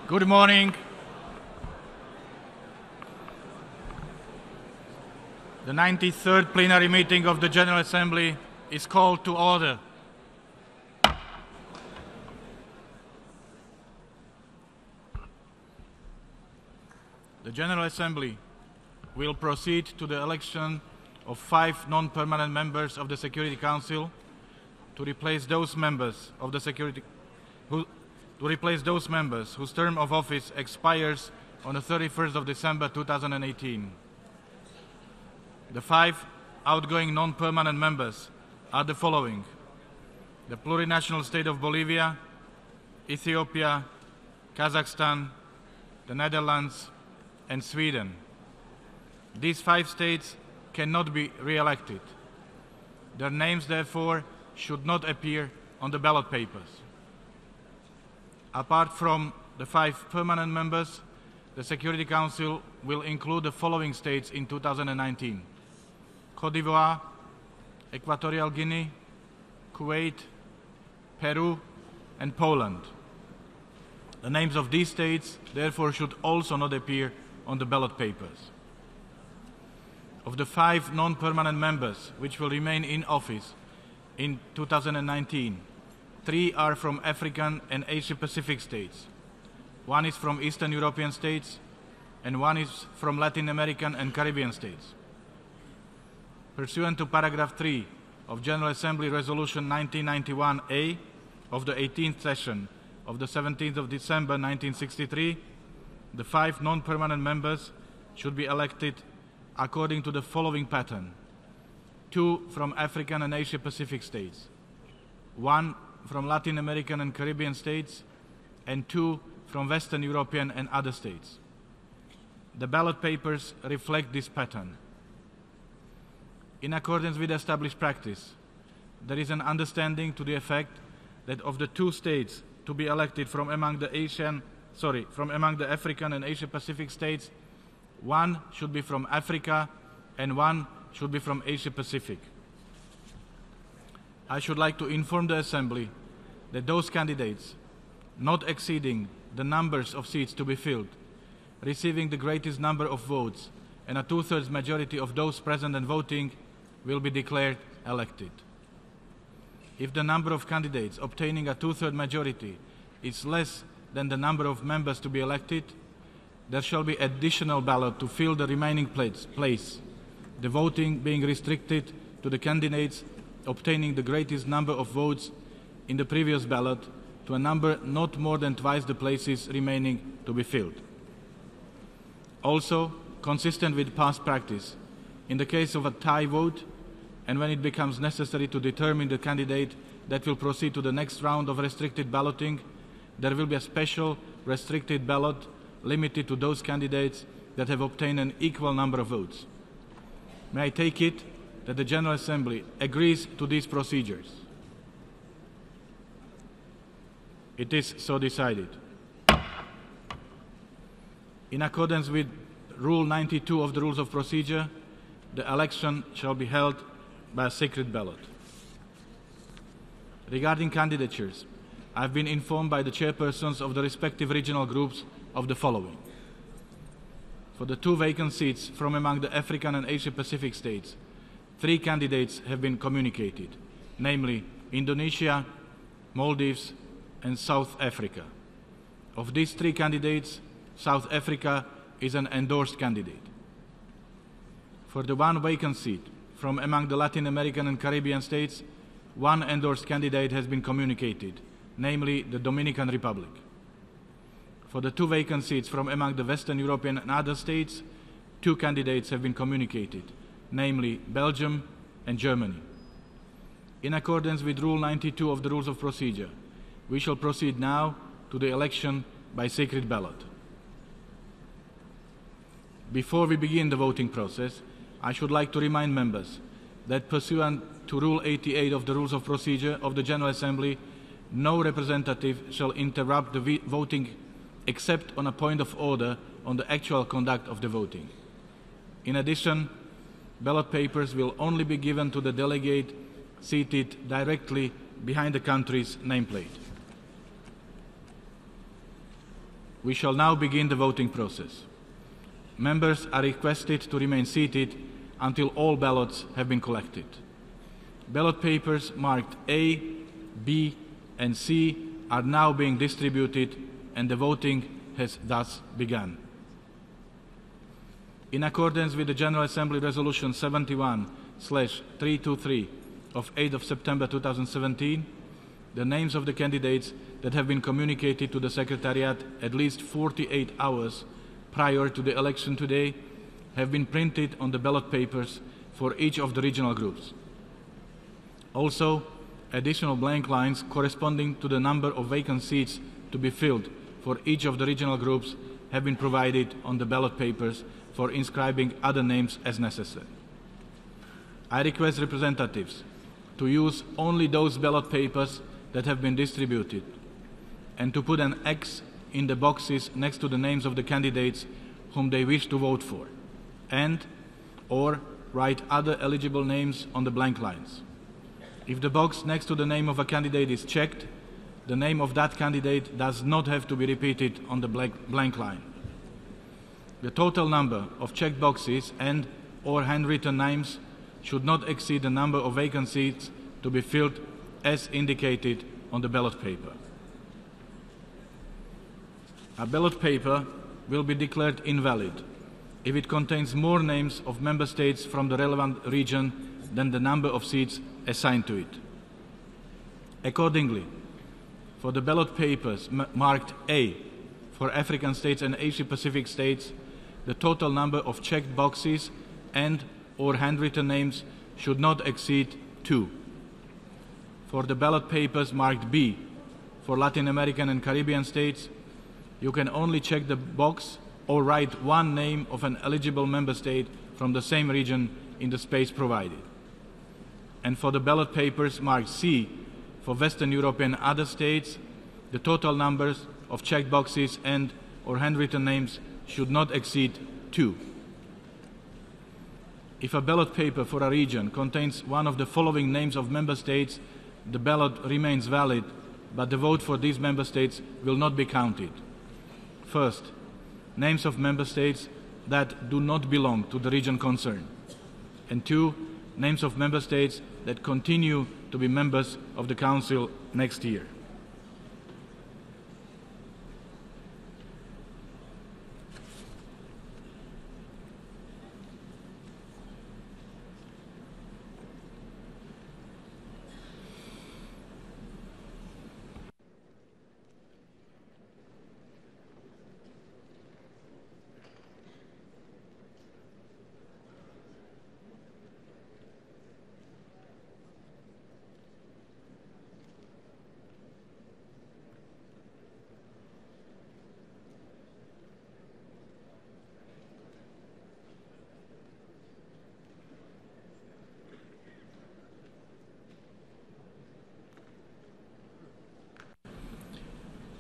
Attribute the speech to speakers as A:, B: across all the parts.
A: Good morning. The 93rd plenary meeting of the General Assembly is called to order. The General Assembly will proceed to the election of 5 non-permanent members of the Security Council to replace those members of the whose term of office expires on the 31st of December 2018. The 5 outgoing non-permanent members are the following: the plurinational state of Bolivia, Ethiopia, Kazakhstan, the Netherlands, and Sweden. These 5 states cannot be re-elected. Their names, therefore, should not appear on the ballot papers. Apart from the 5 permanent members, the Security Council will include the following states in 2019: Côte d'Ivoire, Equatorial Guinea, Kuwait, Peru, and Poland. The names of these states, therefore, should also not appear on the ballot papers. Of the 5 non-permanent members which will remain in office in 2019, 3 are from African and Asia-Pacific states, 1 is from Eastern European states, and 1 is from Latin American and Caribbean states. Pursuant to paragraph 3 of General Assembly Resolution 1991A of the 18th session of the 17th of December 1963, the 5 non-permanent members should be elected according to the following pattern: 2 from African and Asia-Pacific states, 1 from Latin American and Caribbean states, and 2 from Western European and other states. The ballot papers reflect this pattern. In accordance with established practice, there is an understanding to the effect that of the 2 states to be elected from among the African and Asia-Pacific states, 1 should be from Africa and 1 should be from Asia-Pacific. I should like to inform the Assembly that those candidates not exceeding the numbers of seats to be filled, receiving the greatest number of votes and a 2/3 majority of those present and voting, will be declared elected. If the number of candidates obtaining a 2/3 majority is less than the number of members to be elected, there shall be additional ballot to fill the remaining place, the voting being restricted to the candidates obtaining the greatest number of votes in the previous ballot to a number not more than twice the places remaining to be filled. Also, consistent with past practice, in the case of a tie vote, and when it becomes necessary to determine the candidate that will proceed to the next round of restricted balloting, there will be a special restricted ballot limited to those candidates that have obtained an equal number of votes. May I take it that the General Assembly agrees to these procedures? It is so decided. In accordance with Rule 92 of the Rules of Procedure, the election shall be held by a secret ballot. Regarding candidatures, I have been informed by the chairpersons of the respective regional groups of the following. For the 2 vacant seats from among the African and Asia-Pacific states, 3 candidates have been communicated, namely Indonesia, Maldives, and South Africa. Of these 3 candidates, South Africa is an endorsed candidate. For the 1 vacant seat from among the Latin American and Caribbean states, 1 endorsed candidate has been communicated, namely the Dominican Republic. For the 2 vacant seats from among the Western European and other states, 2 candidates have been communicated, namely Belgium and Germany. In accordance with Rule 92 of the Rules of Procedure, we shall proceed now to the election by secret ballot. Before we begin the voting process, I should like to remind members that pursuant to Rule 88 of the Rules of Procedure of the General Assembly, no representative shall interrupt the voting except on a point of order on the actual conduct of the voting. In addition, ballot papers will only be given to the delegate seated directly behind the country's nameplate. We shall now begin the voting process. Members are requested to remain seated until all ballots have been collected. Ballot papers marked A, B, and C are now being distributed, and the voting has thus begun. In accordance with the General Assembly Resolution 71/323 of 8 of September 2017, the names of the candidates that have been communicated to the Secretariat at least 48 hours prior to the election today have been printed on the ballot papers for each of the regional groups. Also, additional blank lines corresponding to the number of vacant seats to be filled for each of the regional groups have been provided on the ballot papers for inscribing other names as necessary. I request representatives to use only those ballot papers that have been distributed and to put an X in the boxes next to the names of the candidates whom they wish to vote for, and or write other eligible names on the blank lines. If the box next to the name of a candidate is checked, the name of that candidate does not have to be repeated on the blank line. The total number of checked boxes and or handwritten names should not exceed the number of vacant seats to be filled as indicated on the ballot paper. A ballot paper will be declared invalid if it contains more names of member states from the relevant region than the number of seats assigned to it. Accordingly, for the ballot papers marked A for African states and Asia-Pacific states, the total number of checked boxes and or handwritten names should not exceed 2. For the ballot papers marked B for Latin American and Caribbean states, you can only check the box or write one name of an eligible member state from the same region in the space provided. And for the ballot papers marked C for Western Europe and other states, the total numbers of checked boxes and or handwritten names should not exceed 2. If a ballot paper for a region contains one of the following names of member states, the ballot remains valid, but the vote for these member states will not be counted. First, names of member states that do not belong to the region concerned. And 2, names of member states that continue to be members of the Council next year.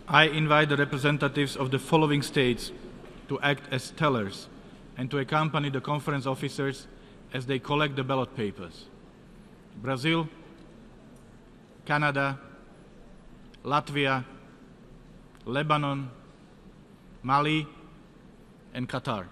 A: I invite the representatives of the following states to act as tellers and to accompany the conference officers as they collect the ballot papers: Brazil, Canada, Latvia, Lebanon, Mali, and Qatar.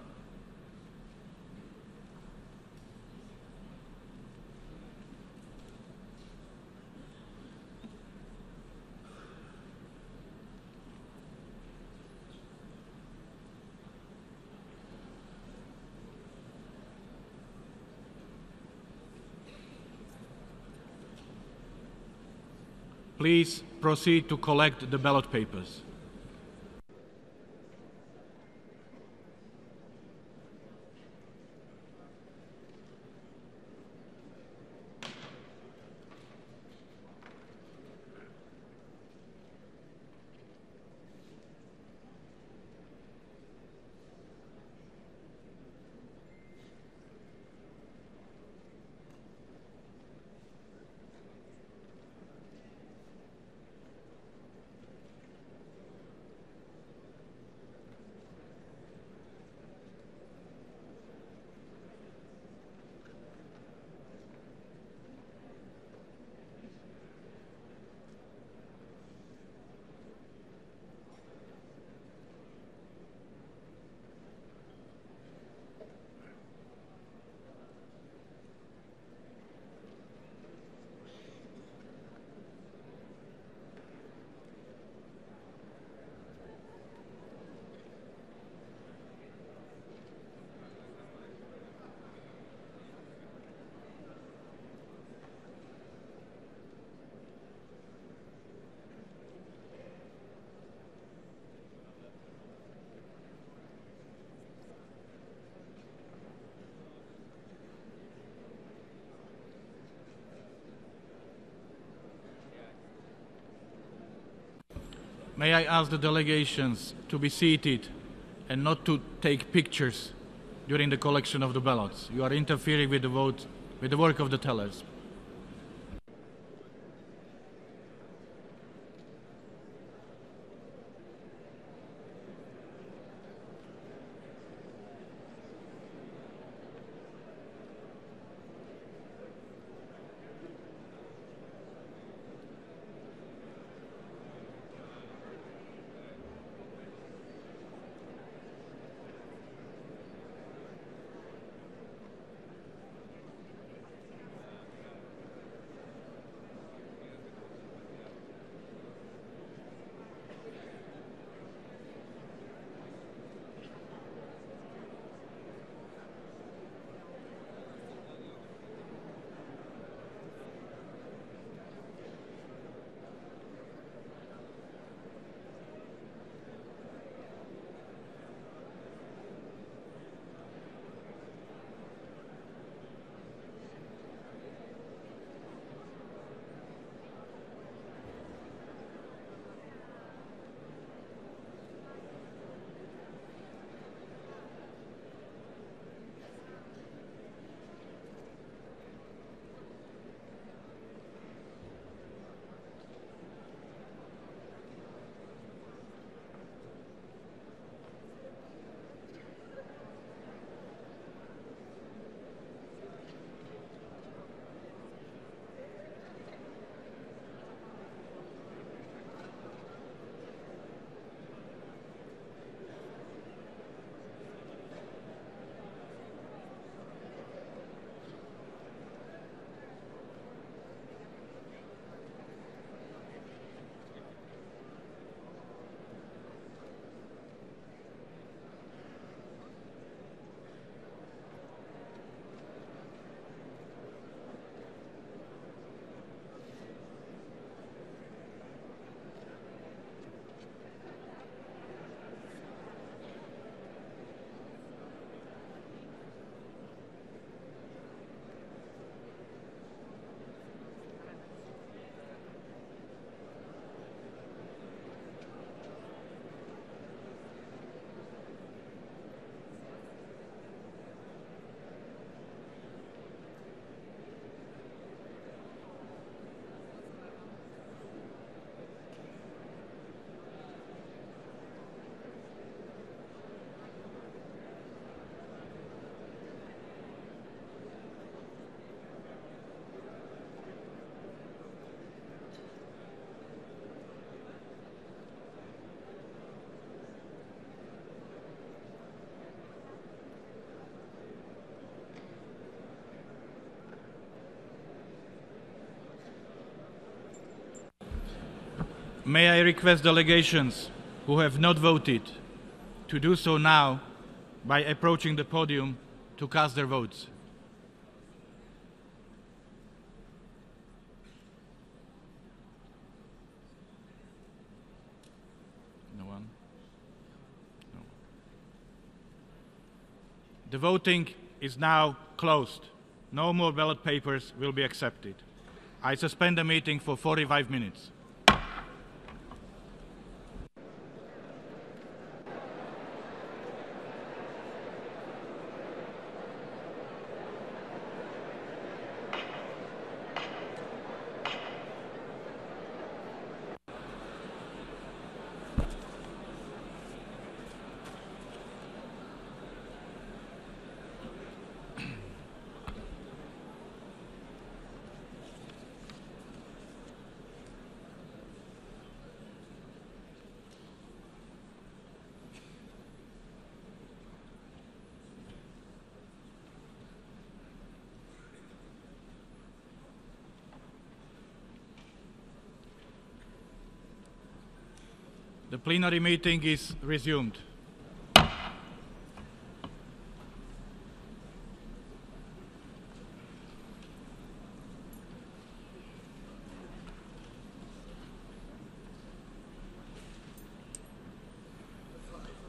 A: Please proceed to collect the ballot papers. May I ask the delegations to be seated and not to take pictures during the collection of the ballots. You are interfering with the vote, with the work of the tellers. May I request delegations who have not voted to do so now by approaching the podium to cast their votes. No one? No. The voting is now closed. No more ballot papers will be accepted. I suspend the meeting for 45 minutes. The plenary meeting is resumed.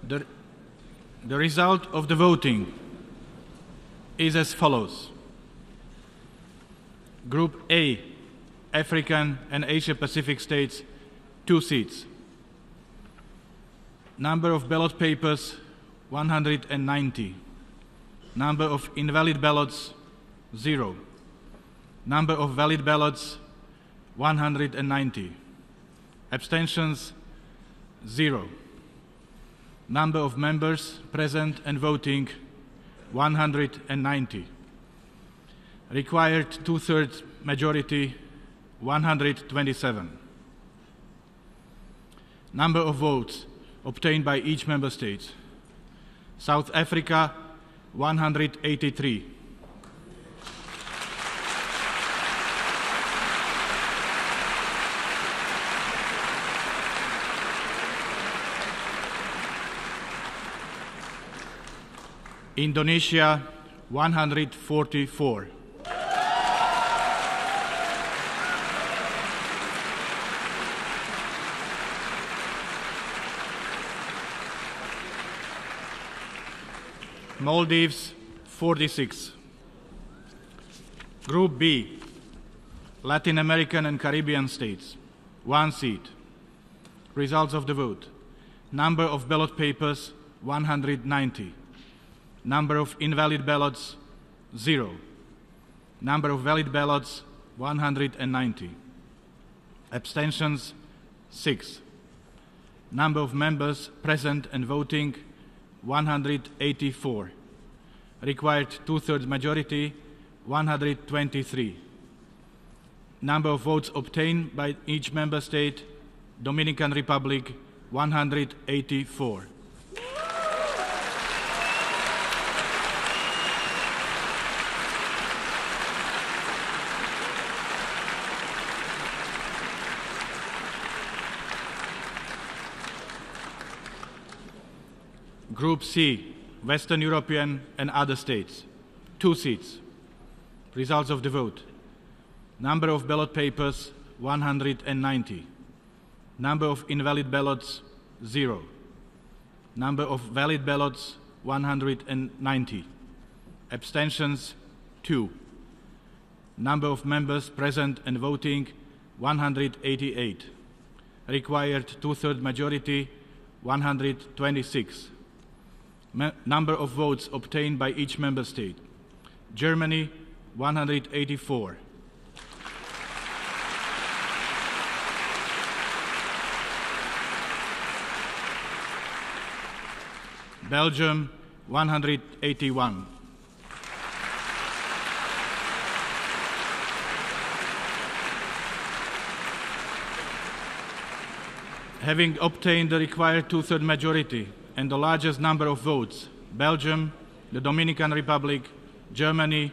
A: The result of the voting is as follows. Group A, African and Asia Pacific states, 2 seats. Number of ballot papers, 190. Number of invalid ballots, 0. Number of valid ballots, 190. Abstentions, 0. Number of members present and voting, 190. Required two-thirds majority, 127. Number of votes obtained by each member state. South Africa, 183. Indonesia, 144. Maldives, 46. Group B, Latin American and Caribbean states, 1 seat. Results of the vote. Number of ballot papers, 190. Number of invalid ballots, 0. Number of valid ballots, 190. Abstentions, 6. Number of members present and voting, 184. Required two-thirds majority, 123. Number of votes obtained by each member state, Dominican Republic, 184. Group C, Western European and other states, 2 seats. Results of the vote. Number of ballot papers, 190. Number of invalid ballots, 0. Number of valid ballots, 190. Abstentions, 2. Number of members present and voting, 188. Required two-thirds majority, 126. Number of votes obtained by each member state. Germany, 184. Belgium, 181. Having obtained the required two-thirds majority and the largest number of votes, Belgium, the Dominican Republic, Germany,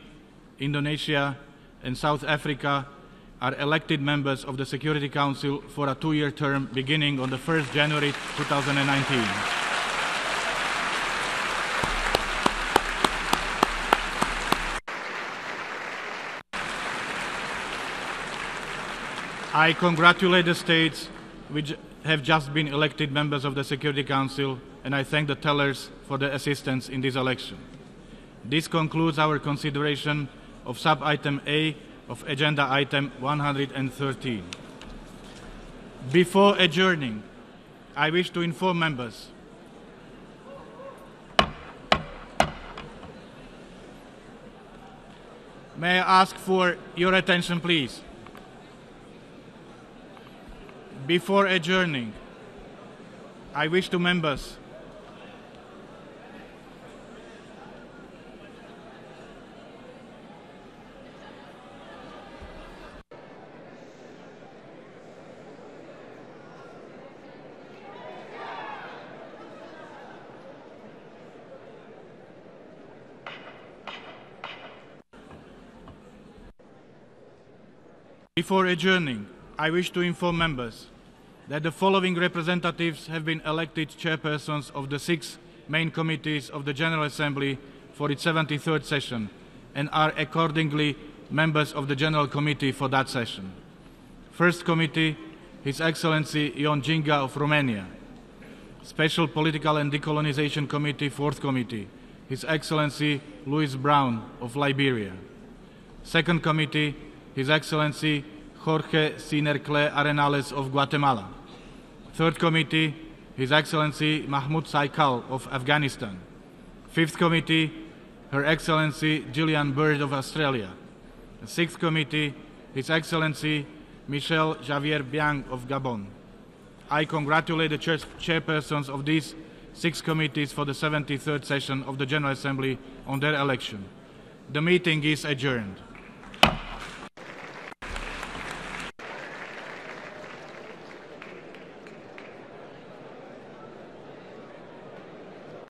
A: Indonesia, and South Africa are elected members of the Security Council for a 2-year term beginning on the 1st January 2019. I congratulate the states which have just been elected members of the Security Council, and I thank the tellers for their assistance in this election. This concludes our consideration of sub-item A of agenda item 113. Before adjourning, I wish to inform members May I ask for your attention, please? Before adjourning, I wish to members Before adjourning, I wish to inform members that the following representatives have been elected chairpersons of the 6 main committees of the General Assembly for its 73rd session and are accordingly members of the General Committee for that session. First Committee, His Excellency Ion Ginga of Romania. Special Political and Decolonization Committee, 4th Committee, His Excellency Louis Brown of Liberia. Second Committee, His Excellency Jorge Sinercle Arenales of Guatemala. Third Committee, His Excellency Mahmoud Saikal of Afghanistan. Fifth Committee, Her Excellency Gillian Bird of Australia. The Sixth Committee, His Excellency Michel Javier Biang of Gabon. I congratulate the chairpersons of these 6 committees for the 73rd session of the General Assembly on their election. The meeting is adjourned.